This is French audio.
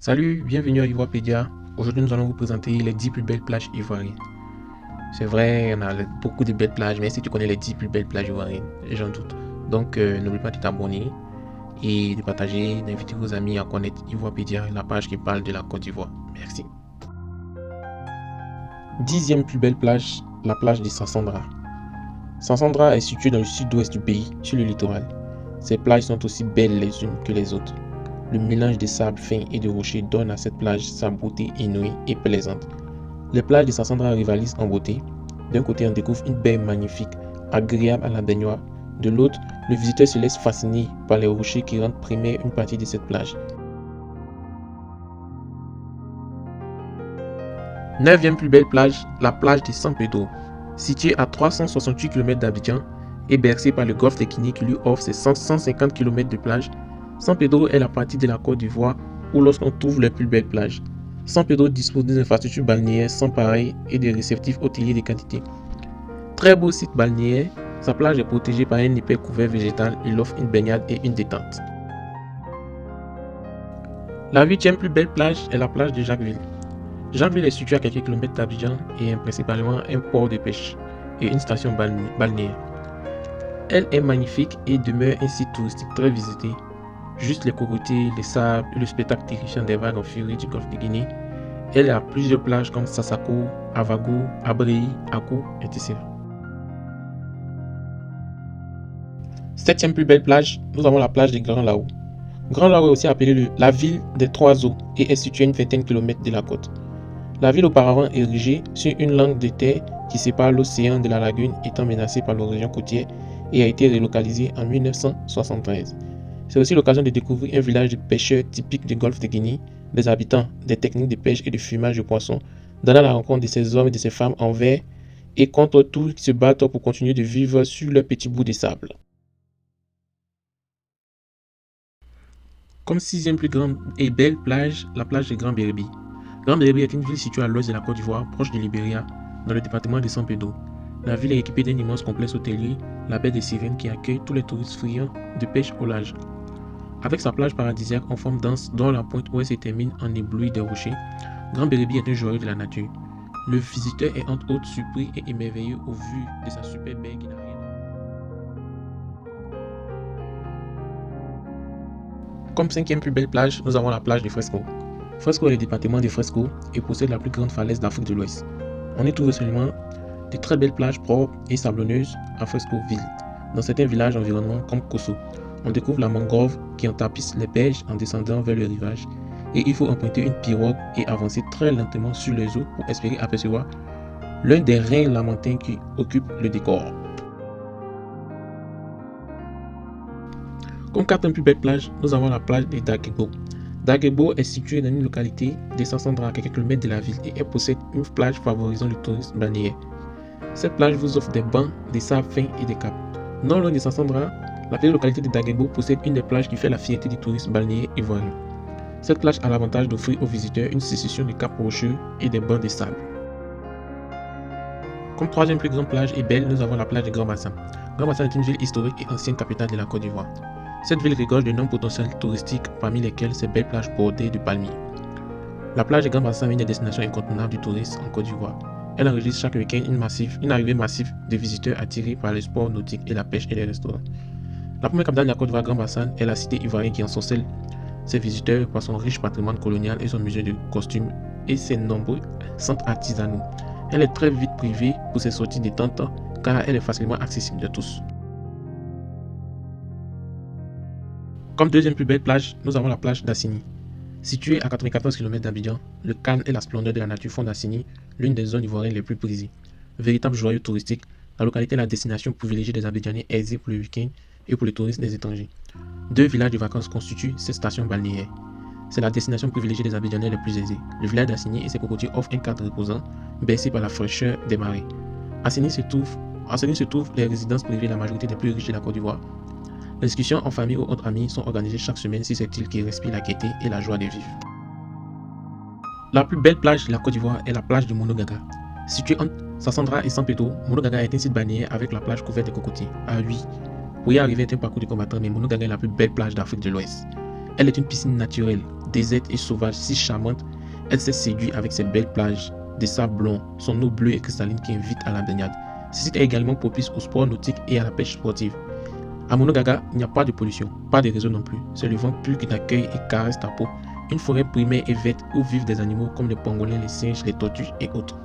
Salut, bienvenue à Ivoirepédia. Aujourd'hui, nous allons vous présenter les 10 plus belles plages ivoiriennes. C'est vrai, on a beaucoup de belles plages, mais si tu connais les 10 plus belles plages ivoiriennes, j'en doute. Donc, n'oublie pas de t'abonner et de partager, d'inviter vos amis à connaître Ivoirepédia, la page qui parle de la Côte d'Ivoire. Merci. 10e plus belle plage, la plage de Sassandra. Sassandra est située dans le sud-ouest du pays, sur le littoral. Ces plages sont aussi belles les unes que les autres. Le mélange de sable fin et de rochers donne à cette plage sa beauté inouïe et plaisante. Les plages de Sassandra rivalisent en beauté. D'un côté, on découvre une baie magnifique, agréable à la baignoire. De l'autre, le visiteur se laisse fasciner par les rochers qui rendent primaire une partie de cette plage. 9e plus belle plage, la plage de San Pedro. Située à 368 km d'Abidjan et bercée par le golfe de Guinée qui lui offre ses 150 km de plage, San Pedro est la partie de la Côte d'Ivoire où l'on trouve les plus belles plages. San Pedro dispose d'une infrastructure balnéaire sans pareil et de réceptifs hôteliers de qualité. Très beau site balnéaire, sa plage est protégée par un épais couvert végétal, il offre une baignade et une détente. La 8e plus belle plage est la plage de Jacquesville. Jacquesville est située à quelques kilomètres d'Abidjan et est principalement un port de pêche et une station balnéaire. Elle est magnifique et demeure un site touristique très visité. Juste les cocotiers, les sables et le spectacle terrifiant des vagues en furie du golfe de Guinée. Elle a plusieurs plages comme Sassako, Avago, Abreyi, Akou, etc. 7e plus belle plage, nous avons la plage de Grand Lao. Grand Lao est aussi appelée la ville des trois eaux et est située à une vingtaine de kilomètres de la côte. La ville auparavant érigée sur une langue de terre qui sépare l'océan de la lagune étant menacée par l'érosion côtière et a été relocalisée en 1973. C'est aussi l'occasion de découvrir un village de pêcheurs typique du golfe de Guinée, des habitants, des techniques de pêche et de fumage de poissons, donnant la rencontre de ces hommes et de ces femmes envers et contre tout qui se battent pour continuer de vivre sur leur petit bout de sable. Comme 6e plus grande et belle plage, la plage de Grand Bérébi. Grand Bérébi est une ville située à l'ouest de la Côte d'Ivoire, proche du Libéria, dans le département de San Pedro. La ville est équipée d'un immense complexe hôtelier, la baie des Sirènes qui accueille tous les touristes friands de pêche au large. Avec sa plage paradisiaque en forme dense dont la pointe ouest se termine en éblouie des rochers, Grand Bérébi est un joyau de la nature. Le visiteur est entre autres surpris et émerveillé au vu de sa superbe baie qui n'a rien. Comme 5e plus belle plage, nous avons la plage de Fresco. Fresco est le département de Fresco et possède la plus grande falaise d'Afrique de l'Ouest. On y trouve seulement de très belles plages propres et sablonneuses à Fresco-ville. Dans certains villages environnants comme Kosso, on découvre la mangrove qui en tapisse les berges en descendant vers le rivage et il faut emprunter une pirogue et avancer très lentement sur les eaux pour espérer apercevoir l'un des reins lamentins qui occupe le décor. Comme 4e plus belle plage, nous avons la plage de Dagebo. Dagebo est située dans une localité de Sassandra à quelques kilomètres de la ville et elle possède une plage favorisant le tourisme balnéaire. Cette plage vous offre des bancs, des sables fins et des caps. Non loin de Sassandra, la petite localité de Dagebo possède une des plages qui fait la fierté du tourisme balnéaire ivoirien. Cette plage a l'avantage d'offrir aux visiteurs une succession de caps rocheux et des bancs de sable. Comme 3e plus grande plage et belle, nous avons la plage de Grand Bassam. Grand Bassam est une ville historique et ancienne capitale de la Côte d'Ivoire. Cette ville regorge de nombreux potentiels touristiques, parmi lesquels ses belles plages bordées de palmiers. La plage de Grand Bassam est une des destinations incontournables du tourisme en Côte d'Ivoire. Elle enregistre chaque week-end une arrivée massive de visiteurs attirés par les sports nautiques et la pêche et les restaurants. La première capitale de la Côte d'Ivoire, Grand Bassam, est la cité ivoirienne qui ensorcelle ses visiteurs par son riche patrimoine colonial et son musée de costumes et ses nombreux centres artisanaux. Elle est très vite privée pour ses sorties détente car elle est facilement accessible de tous. Comme 2e plus belle plage, nous avons la plage d'Assini. Située à 94 km d'Abidjan, le calme et la splendeur de la nature font d'Assini l'une des zones ivoiriennes les plus prisées. Véritable joyau touristique, la localité est la destination privilégiée des Abidjanais aisés pour le week-end et pour le tourisme des étrangers. 2 villages de vacances constituent cette station balnéaire. C'est la destination privilégiée des Abidjanais les plus aisés. Le village d'Assini et ses cocotiers offrent un cadre reposant, bercé par la fraîcheur des marées. À Assini se trouvent les résidences privées de la majorité des plus riches de la Côte d'Ivoire. Les discussions en famille ou entre amis sont organisées chaque semaine sur cette île qui respire la gaieté et la joie de vivre. La plus belle plage de la Côte d'Ivoire est la plage de Monogaga. Située entre Sassandra et San Pedro, Monogaga est un site balnéaire avec la plage couverte de cocotiers. Ah oui, pour y arriver est un parcours de combattant, mais Monogaga est la plus belle plage d'Afrique de l'Ouest. Elle est une piscine naturelle, déserte et sauvage si charmante, elle s'est séduite avec ses belles plages, des sables blonds, son eau bleue et cristalline qui invite à la baignade. Ce site est également propice au sport nautique et à la pêche sportive. À Monogaga, il n'y a pas de pollution, pas de réseau non plus. C'est le vent pur qui t'accueille et caresse ta peau. Une forêt primaire et verte où vivent des animaux comme les pangolins, les singes, les tortues et autres.